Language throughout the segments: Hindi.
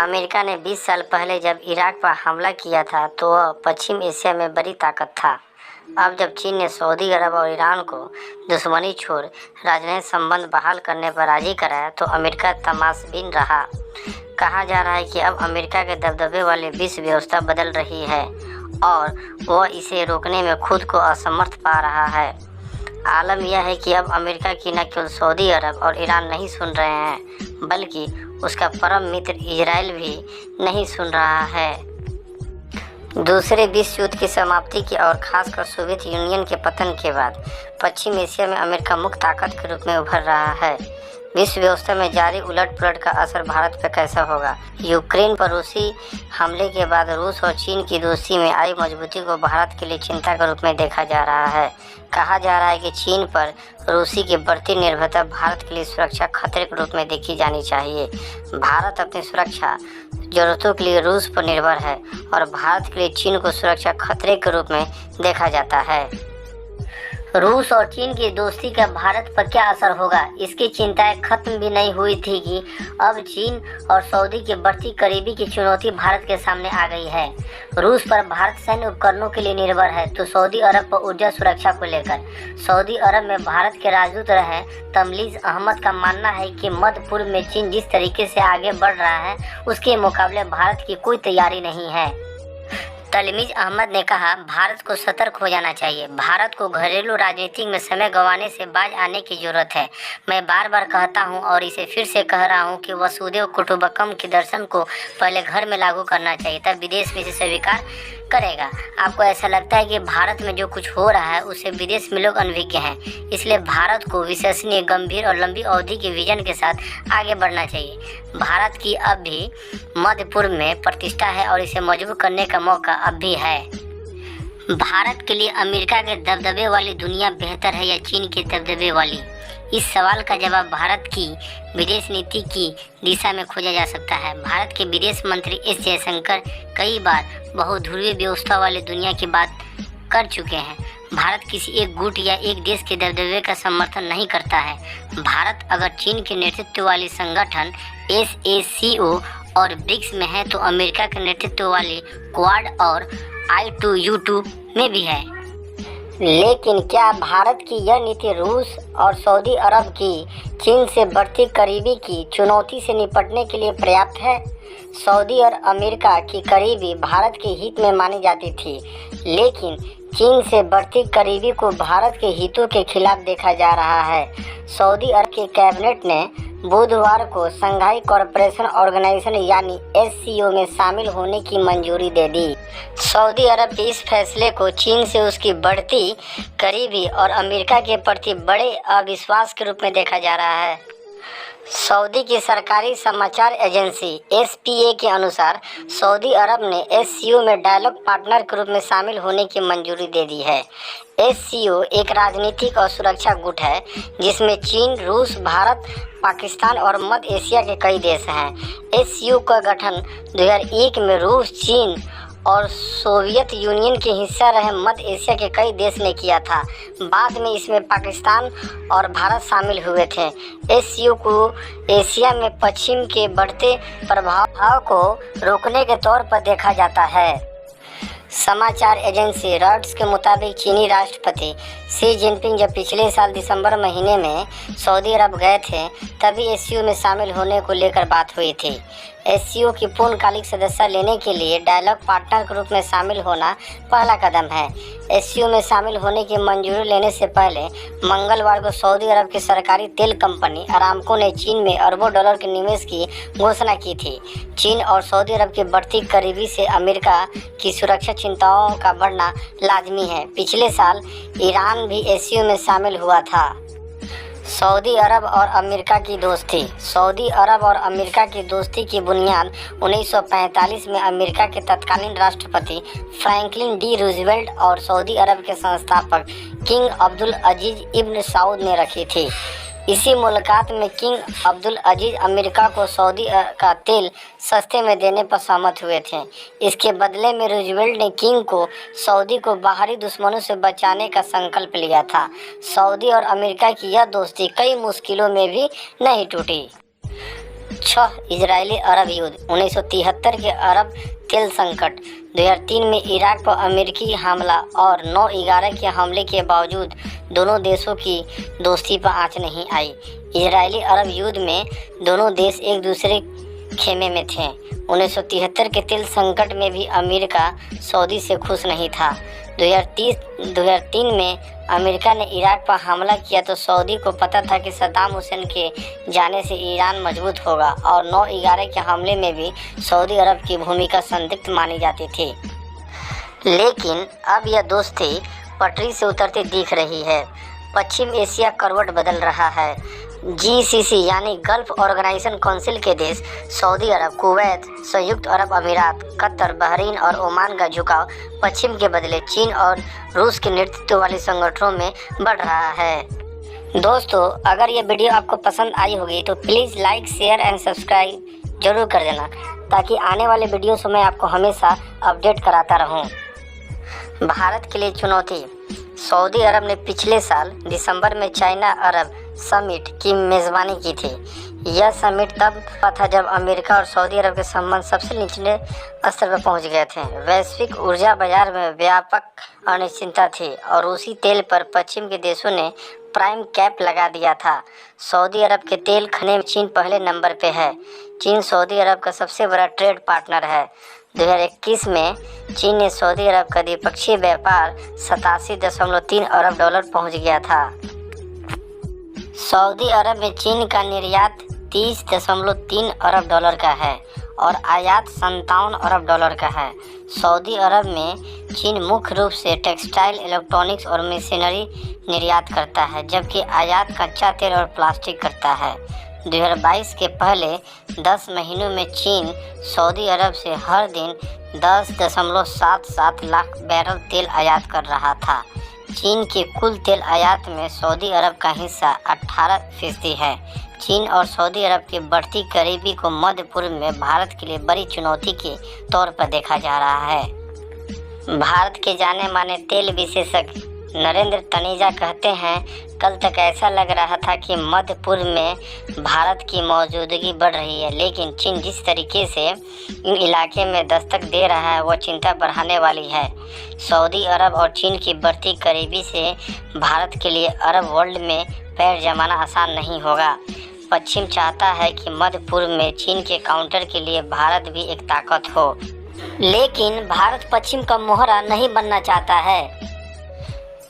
अमेरिका ने 20 साल पहले जब इराक पर हमला किया था तो वह पश्चिम एशिया में बड़ी ताकत था। अब जब चीन ने सऊदी अरब और ईरान को दुश्मनी छोड़ राजनयिक संबंध बहाल करने पर राजी कराया तो अमेरिका तमाशबीन रहा। कहा जा रहा है कि अब अमेरिका के दबदबे वाली विश्व व्यवस्था बदल रही है और वह इसे रोकने में खुद को असमर्थ पा रहा है। आलम यह है कि अब अमेरिका की न केवल सऊदी अरब और ईरान नहीं सुन रहे हैं बल्कि उसका परम मित्र इजराइल भी नहीं सुन रहा है। दूसरे विश्व युद्ध की समाप्ति की और खासकर सोवियत यूनियन के पतन के बाद पश्चिम एशिया में अमेरिका मुख्य ताकत के रूप में उभर रहा है। विश्व व्यवस्था में जारी उलट-पुलट का असर भारत पर कैसा होगा? यूक्रेन पर रूसी हमले के बाद रूस और चीन की दोस्ती में आई मजबूती को भारत के लिए चिंता के रूप में देखा जा रहा है। कहा जा रहा है कि चीन पर रूसी की बढ़ती निर्भरता भारत के लिए सुरक्षा खतरे के रूप में देखी जानी चाहिए। भारत अपनी सुरक्षा जरूरतों के लिए रूस पर निर्भर है और भारत के लिए चीन को सुरक्षा खतरे के रूप में देखा जाता है। रूस और चीन की दोस्ती का भारत पर क्या असर होगा, इसकी चिंताएं खत्म भी नहीं हुई थी कि अब चीन और सऊदी की बढ़ती करीबी की चुनौती भारत के सामने आ गई है। रूस पर भारत सैन्य उपकरणों के लिए निर्भर है तो सऊदी अरब पर ऊर्जा सुरक्षा को लेकर सऊदी अरब में भारत के राजदूत रहे तमलीज अहमद का मानना है कि मध्य पूर्व में चीन जिस तरीके से आगे बढ़ रहा है उसके मुकाबले भारत की कोई तैयारी नहीं है। तलमीज अहमद ने कहा, भारत को सतर्क हो जाना चाहिए। भारत को घरेलू राजनीति में समय गंवाने से बाज आने की जरूरत है। मैं बार बार कहता हूं और इसे फिर से कह रहा हूं कि वसुदेव कुटुंबकम के दर्शन को पहले घर में लागू करना चाहिए, तब विदेश में इसे स्वीकार करेगा। आपको ऐसा लगता है कि भारत में जो कुछ हो रहा है उससे विदेश में लोग अनभिज्ञ हैं, इसलिए भारत को विश्वसनीय, गंभीर और लंबी अवधि के विजन के साथ आगे बढ़ना चाहिए। भारत की अब भी मध्य पूर्व में प्रतिष्ठा है और इसे मजबूत करने का मौका अब भी है। भारत के लिए अमेरिका के दबदबे वाली दुनिया बेहतर है या चीन के दबदबे वाली? इस सवाल का जवाब भारत की विदेश नीति की दिशा में खोजा जा सकता है। भारत के विदेश मंत्री एस जयशंकर कई बार बहुध्रुवीय व्यवस्था वाली दुनिया की बात कर चुके हैं। भारत किसी एक गुट या एक देश के दबदबे का समर्थन नहीं करता है। भारत अगर चीन के नेतृत्व वाली संगठन SACO और ब्रिक्स में है तो अमेरिका के नेतृत्व वाली क्वाड और I2U2 में भी है। लेकिन क्या भारत की यह नीति रूस और सऊदी अरब की चीन से बढ़ती करीबी की चुनौती से निपटने के लिए पर्याप्त है? सऊदी और अमेरिका की करीबी भारत के हित में मानी जाती थी, लेकिन चीन से बढ़ती करीबी को भारत के हितों के खिलाफ देखा जा रहा है। सऊदी अरब के कैबिनेट ने बुधवार को शंघाई कोऑपरेशन ऑर्गेनाइजेशन यानी SCO में शामिल होने की मंजूरी दे दी। सऊदी अरब के इस फैसले को चीन से उसकी बढ़ती करीबी और अमेरिका के प्रति बड़े अविश्वास के रूप में देखा जा रहा है। सऊदी की सरकारी समाचार एजेंसी SPA के अनुसार सऊदी अरब ने SCO में डायलॉग पार्टनर के रूप में शामिल होने की मंजूरी दे दी है। SCO एक राजनीतिक और सुरक्षा गुट है जिसमें चीन, रूस, भारत, पाकिस्तान और मध्य एशिया के कई देश हैं। SCO का गठन 2001 में रूस, चीन और सोवियत यूनियन के हिस्सा रहे मध्य एशिया के कई देश ने किया था। बाद में इसमें पाकिस्तान और भारत शामिल हुए थे। SCO को एशिया में पश्चिम के बढ़ते प्रभाव को रोकने के तौर पर देखा जाता है। समाचार एजेंसी रॉयटर्स के मुताबिक चीनी राष्ट्रपति शी जिनपिंग जब पिछले साल दिसंबर महीने में सऊदी अरब गए थे तभी SCO में शामिल होने को लेकर बात हुई थी। SCO की पूर्णकालिक सदस्य लेने के लिए डायलॉग पार्टनर के रूप में शामिल होना पहला कदम है। SCO में शामिल होने की मंजूरी लेने से पहले मंगलवार को सऊदी अरब की सरकारी तेल कंपनी अरामको ने चीन में अरबों डॉलर के निवेश की घोषणा की थी। चीन और सऊदी अरब की बढ़ती करीबी से अमेरिका की सुरक्षा चिंताओं का बढ़ना लाजमी है। पिछले साल ईरान भी SCO में शामिल हुआ था। सऊदी अरब और अमेरिका की दोस्ती। सऊदी अरब और अमेरिका की दोस्ती की बुनियाद 1945 में अमेरिका के तत्कालीन राष्ट्रपति फ्रैंकलिन डी रूजवेल्ट और सऊदी अरब के संस्थापक किंग अब्दुल अजीज इब्न सऊद ने रखी थी। इसी मुलाकात में किंग अब्दुल अजीज अमेरिका को सऊदी का तेल सस्ते में देने पर सहमत हुए थे। इसके बदले में रूजवेल्ट ने किंग को सऊदी को बाहरी दुश्मनों से बचाने का संकल्प लिया था। सऊदी और अमेरिका की यह दोस्ती कई मुश्किलों में भी नहीं टूटी। 6 इजरायली अरब युद्ध, 1973 के अरब तेल संकट, 2003 में इराक पर अमेरिकी हमला और 9/11 के हमले के बावजूद दोनों देशों की दोस्ती पर आंच नहीं आई। इजरायली अरब युद्ध में दोनों देश एक दूसरे खेमे में थे। 1973 के तेल संकट में भी अमेरिका सऊदी से खुश नहीं था। 2003 में अमेरिका ने इराक पर हमला किया तो सऊदी को पता था कि सद्दाम हुसैन के जाने से ईरान मजबूत होगा और 9/11 के हमले में भी सऊदी अरब की भूमिका संदिग्ध मानी जाती थी। लेकिन अब यह दोस्ती पटरी से उतरती दिख रही है। पश्चिम एशिया करवट बदल रहा है। GCC यानी गल्फ ऑर्गेनाइजेशन काउंसिल के देश सऊदी अरब, कुवैत, संयुक्त अरब अमीरात, कतर, बहरीन और ओमान का झुकाव पश्चिम के बदले चीन और रूस के नेतृत्व वाले संगठनों में बढ़ रहा है। दोस्तों, अगर ये वीडियो आपको पसंद आई होगी तो please like, share and subscribe जरूर कर देना, ताकि आने वाले वीडियो से मैं आपको हमेशा अपडेट कराता रहूं। भारत के लिए चुनौती। सऊदी अरब ने पिछले साल दिसंबर में चाइना अरब समिट की मेज़बानी की थी। यह समिट तब हुआ था जब अमेरिका और सऊदी अरब के संबंध सबसे निचले स्तर पर पहुंच गए थे। वैश्विक ऊर्जा बाजार में व्यापक अनिश्चितता थी और रूसी तेल पर पश्चिम के देशों ने प्राइम कैप लगा दिया था। सऊदी अरब के तेल खने में चीन पहले नंबर पे है। चीन सऊदी अरब का सबसे बड़ा ट्रेड पार्टनर है। 2021 में चीन ने सऊदी अरब का द्विपक्षीय व्यापार 87.3 अरब डॉलर पहुंच गया था। सऊदी अरब में चीन का निर्यात 30.3 अरब डॉलर का है और आयात 57 अरब डॉलर का है। सऊदी अरब में चीन मुख्य रूप से टेक्सटाइल, इलेक्ट्रॉनिक्स और मशीनरी निर्यात करता है, जबकि आयात कच्चा तेल और प्लास्टिक करता है। 2022 के पहले 10 महीनों में चीन सऊदी अरब से हर दिन 10.77 लाख बैरल तेल आयात कर रहा था। चीन के कुल तेल आयात में सऊदी अरब का हिस्सा 18% है। चीन और सऊदी अरब की बढ़ती करीबी को मध्य पूर्व में भारत के लिए बड़ी चुनौती के तौर पर देखा जा रहा है। भारत के जाने माने तेल विशेषज्ञ नरेंद्र तनेजा कहते हैं, कल तक ऐसा लग रहा था कि मध्य पूर्व में भारत की मौजूदगी बढ़ रही है, लेकिन चीन जिस तरीके से इन इलाके में दस्तक दे रहा है वह चिंता बढ़ाने वाली है। सऊदी अरब और चीन की बढ़ती करीबी से भारत के लिए अरब वर्ल्ड में पैर जमाना आसान नहीं होगा। पश्चिम चाहता है कि मध्य पूर्व में चीन के काउंटर के लिए भारत भी एक ताकत हो, लेकिन भारत पश्चिम का मोहरा नहीं बनना चाहता है।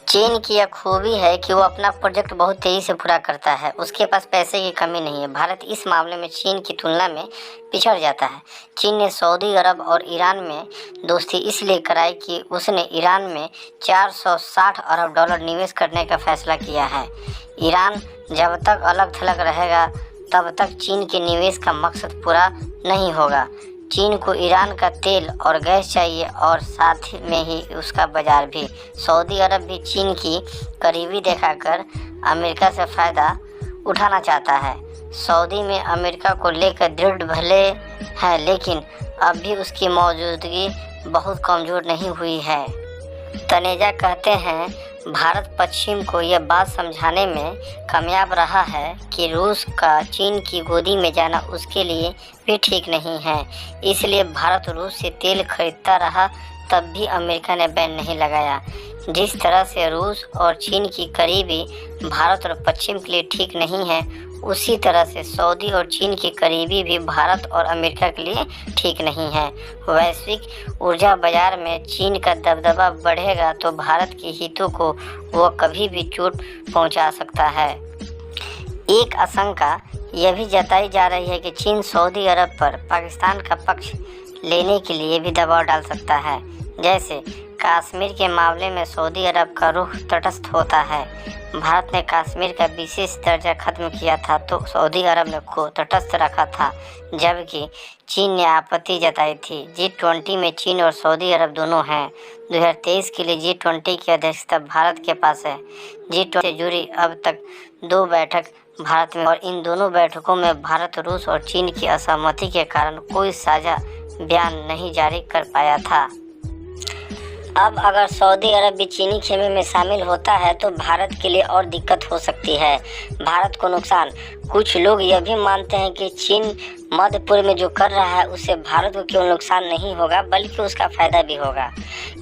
चीन की यह खूबी है कि वो अपना प्रोजेक्ट बहुत तेज़ी से पूरा करता है। उसके पास पैसे की कमी नहीं है। भारत इस मामले में चीन की तुलना में पिछड़ जाता है। चीन ने सऊदी अरब और ईरान में दोस्ती इसलिए कराई कि उसने ईरान में 460 अरब डॉलर निवेश करने का फैसला किया है। ईरान जब तक अलग थलग रहेगा तब तक चीन के निवेश का मकसद पूरा नहीं होगा। चीन को ईरान का तेल और गैस चाहिए और साथ में ही उसका बाजार भी। सऊदी अरब भी चीन की करीबी दिखाकर अमेरिका से फ़ायदा उठाना चाहता है। सऊदी में अमेरिका को लेकर दृढ़ भले हैं, लेकिन अब भी उसकी मौजूदगी बहुत कमज़ोर नहीं हुई है। तनेजा कहते हैं, भारत पश्चिम को यह बात समझाने में कामयाब रहा है कि रूस का चीन की गोदी में जाना उसके लिए भी ठीक नहीं है। इसलिए भारत रूस से तेल खरीदता रहा, तब भी अमेरिका ने बैन नहीं लगाया। जिस तरह से रूस और चीन की करीबी भारत और पश्चिम के लिए ठीक नहीं है, उसी तरह से सऊदी और चीन की करीबी भी भारत और अमेरिका के लिए ठीक नहीं है। वैश्विक ऊर्जा बाजार में चीन का दबदबा बढ़ेगा तो भारत के हितों को वह कभी भी चोट पहुंचा सकता है। एक आशंका यह भी जताई जा रही है कि चीन सऊदी अरब पर पाकिस्तान का पक्ष लेने के लिए भी दबाव डाल सकता है। जैसे कश्मीर के मामले में सऊदी अरब का रुख तटस्थ होता है। भारत ने कश्मीर का विशेष दर्जा खत्म किया था तो सऊदी अरब ने को तटस्थ रखा था, जबकि चीन ने आपत्ति जताई थी। G20 में चीन और सऊदी अरब दोनों हैं। 2023 के लिए G20 की अध्यक्षता भारत के पास है। G20 से जुड़ी अब तक 2 बैठक भारत में, और इन दोनों बैठकों में भारत, रूस और चीन की असहमति के कारण कोई साझा बयान नहीं जारी कर पाया था। अब अगर सऊदी अरब भी चीनी खेमे में शामिल होता है तो भारत के लिए और दिक्कत हो सकती है। भारत को नुकसान। कुछ लोग यह भी मानते हैं कि चीन मध्य पूर्व में जो कर रहा है उससे भारत को केवल नुकसान नहीं होगा बल्कि उसका फायदा भी होगा।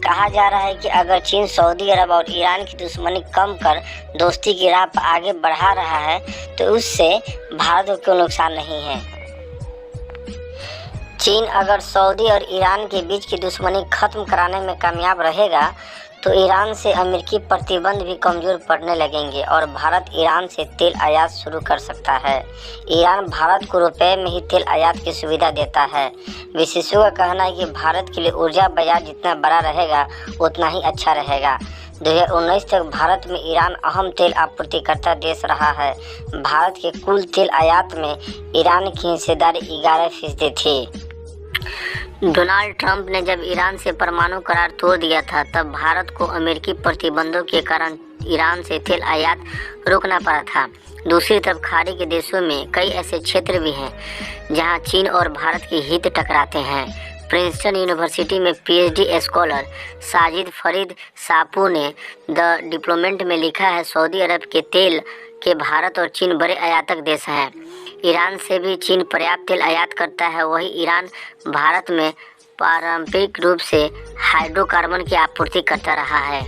कहा जा रहा है कि अगर चीन सऊदी अरब और ईरान की दुश्मनी कम कर दोस्ती की राह पर आगे बढ़ा रहा है तो उससे भारत को केवल नुकसान नहीं है। चीन अगर सऊदी और ईरान के बीच की दुश्मनी खत्म कराने में कामयाब रहेगा तो ईरान से अमेरिकी प्रतिबंध भी कमज़ोर पड़ने लगेंगे और भारत ईरान से तेल आयात शुरू कर सकता है। ईरान भारत को रुपए में ही तेल आयात की सुविधा देता है। विशेषज्ञों का कहना है कि भारत के लिए ऊर्जा बाजार जितना बड़ा रहेगा उतना ही अच्छा रहेगा। 2019 तक भारत में ईरान अहम तेल आपूर्तिकर्ता देश रहा है। भारत के कुल तेल आयात में ईरान की हिस्सेदारी 11% थी। डोनाल्ड ट्रंप ने जब ईरान से परमाणु करार तोड़ दिया था तब भारत को अमेरिकी प्रतिबंधों के कारण ईरान से तेल आयात रोकना पड़ा था। दूसरी तरफ खाड़ी के देशों में कई ऐसे क्षेत्र भी हैं जहां चीन और भारत के हित टकराते हैं। प्रिंसटन यूनिवर्सिटी में PhD स्कॉलर साजिद फरीद सापू ने द डिप्लोमेट में लिखा है, सऊदी अरब के तेल के भारत और चीन बड़े आयातक देश हैं। ईरान से भी चीन पर्याप्त तेल आयात करता है। वही ईरान भारत में पारंपरिक रूप से हाइड्रोकार्बन की आपूर्ति करता रहा है।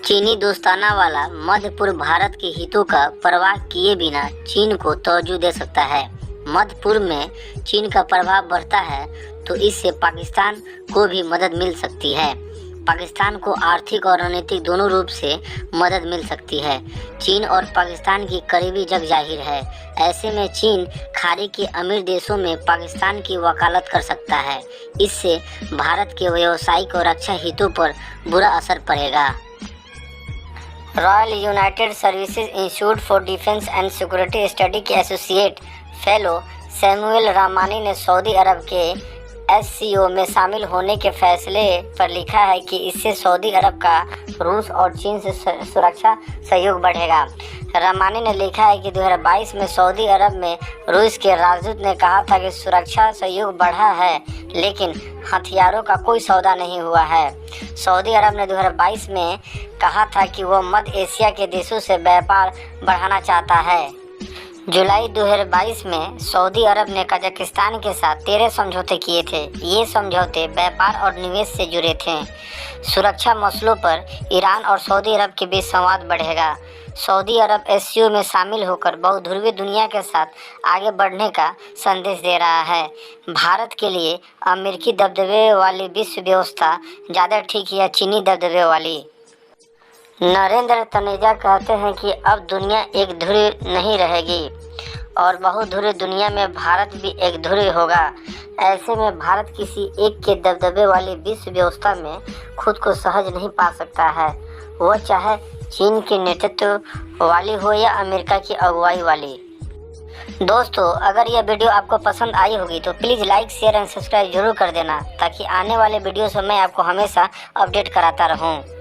चीनी दोस्ताना वाला मध्य पूर्व भारत के हितों का परवाह किए बिना चीन को तवज्जो दे सकता है। मध्य पूर्व में चीन का प्रभाव बढ़ता है तो इससे पाकिस्तान को भी मदद मिल सकती है। पाकिस्तान को आर्थिक और रणनीतिक दोनों रूप से मदद मिल सकती है। चीन और पाकिस्तान की करीबी जग जाहिर है। ऐसे में चीन खाड़ी के अमीर देशों में पाकिस्तान की वकालत कर सकता है। इससे भारत के व्यावसायिक और रक्षा हितों पर बुरा असर पड़ेगा। Royal United services institute for defence and security study के एसोसिएट फेलो सैमुअल रामानी ने सऊदी अरब के SCO में शामिल होने के फैसले पर लिखा है कि इससे सऊदी अरब का रूस और चीन से सुरक्षा सहयोग बढ़ेगा। रामानी ने लिखा है कि 2022 में सऊदी अरब में रूस के राजदूत ने कहा था कि सुरक्षा सहयोग बढ़ा है लेकिन हथियारों का कोई सौदा नहीं हुआ है। सऊदी अरब ने 2022 में कहा था कि वह मध्य एशिया के देशों से व्यापार बढ़ाना चाहता है। जुलाई 2022 में सऊदी अरब ने कजाकिस्तान के साथ 13 समझौते किए थे। ये समझौते व्यापार और निवेश से जुड़े थे। सुरक्षा मसलों पर ईरान और सऊदी अरब के बीच संवाद बढ़ेगा। सऊदी अरब SCO में शामिल होकर बहुध्रुवीय दुनिया के साथ आगे बढ़ने का संदेश दे रहा है। भारत के लिए अमेरिकी दबदबे वाली विश्व व्यवस्था ज़्यादा ठीक या चीनी दबदबे वाली? नरेंद्र तनेजा कहते हैं कि अब दुनिया एक ध्रुव नहीं रहेगी और बहुध्रुवीय दुनिया में भारत भी एक ध्रुव होगा। ऐसे में भारत किसी एक के दबदबे वाली विश्व व्यवस्था में खुद को सहज नहीं पा सकता है, वह चाहे चीन के नेतृत्व वाली हो या अमेरिका की अगुवाई वाली। दोस्तों, अगर यह वीडियो आपको पसंद आई होगी तो please like, share and subscribe जरूर कर देना ताकि आने वाले वीडियो से मैं आपको हमेशा अपडेट कराता रहूं।